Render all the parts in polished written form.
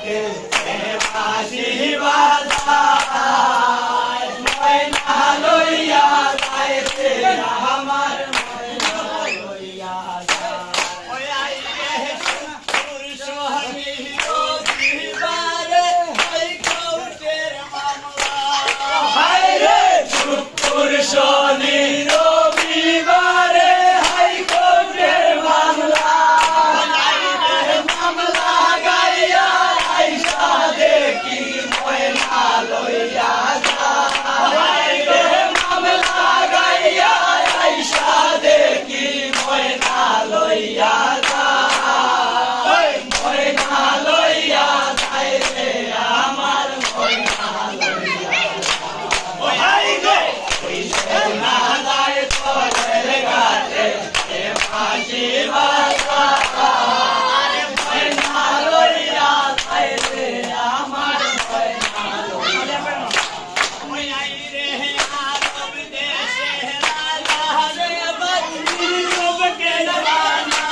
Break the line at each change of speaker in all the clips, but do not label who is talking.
ঘাটে বাঁশি বাজায় ময়না লইয়া যায় রে আমার ময়না লইয়া যায় ওই আই রে পুরুষ হমিও দিবারে হাই কোর্টের মামলা হাই রে পুরুষ রবিবারে হাই কোর্টের মামলা মামলা গাইয়া আইসা দেখি ময়না লইয়া যায় রে মামলা গাইয়া আইসা দেখি ময়না লইয়া যায় ময়না লইয়া যায় রে আমার ময়না লইয়া যায় না যায় কলের ঘাটে ফাঁসি বাজায় ময়না লইয়া যায় রে আমার ময়না লইয়া ওই আই রে আরব দেশে রাজা রে বন্দী রূপকে নবানা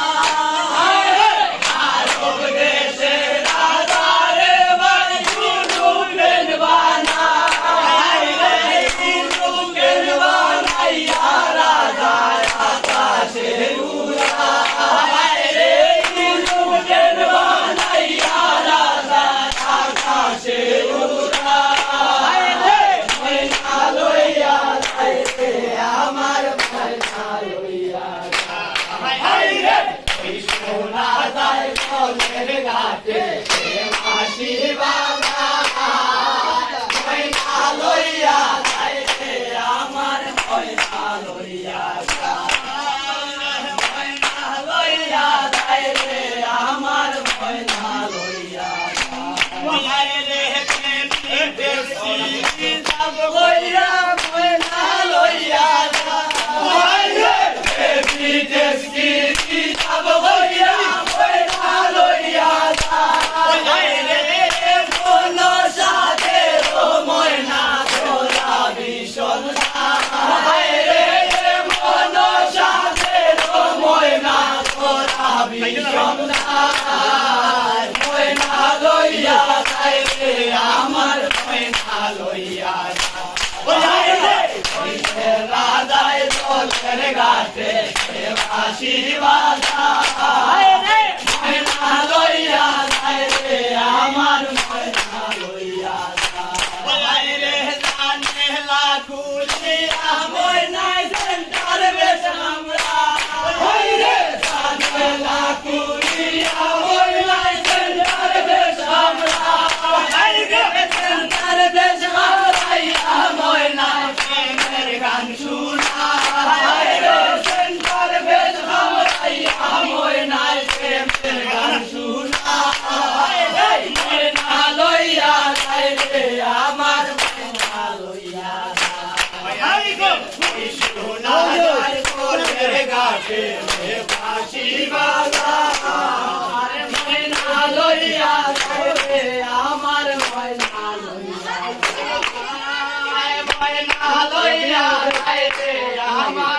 আরব দেশে রাজা রে বন্দী রূপকে নবানা রাজা আকাশে উড়ায় রে রূপকের বানাইয়া রাজা আকাশে উড়ায় রে ময়না লইয়া যায় রে আমার ময়না লইয়া যায় রে ওই সোনা যায় কলের ঘাটে বাঁশি বাজায় ময়না লইয়া যায় রে আমার ময়না লইয়া যায় ময়না লইয়া যায় রে আমার ময়না লইয়া যায় রে দেখছি যাব হইয়া ময়না লইয়া যায় দেখছি যাব হইয়া ময়না লইয়া যায় রে কোন সাথে ময়না তোরা ভীষণ রে মন সাথে ময়না তোরা ভীষণ ময়না লইয়া যায় রে আমার ময়না লইয়া যায় রাজায় দলের ঘাটে বাঁশি বাজায় ময়না লইয়া যায় রে আমার ময়না লইয়া যায় রে জানে লাখুলিয়া ময়না সেন্টার বেশ আমরা রে জানে লাখুলিয়া ময়না সেন্টার বেশ আমরা সেন্টার বেশ আমরা ময়না প্রেমের গান শোনা রে সেন্টার বেশ আমরা ময়না প্রেমের গান শোনা ময়না লইয়া যায় রে আমার ময়না লইয়া সোনা যায় কোলের ঘাটে বাঁশি বাজায় ময়না লইয়া যায় রে আমার ময়না লইয়া যায় ময়না লইয়া যায় রে আমার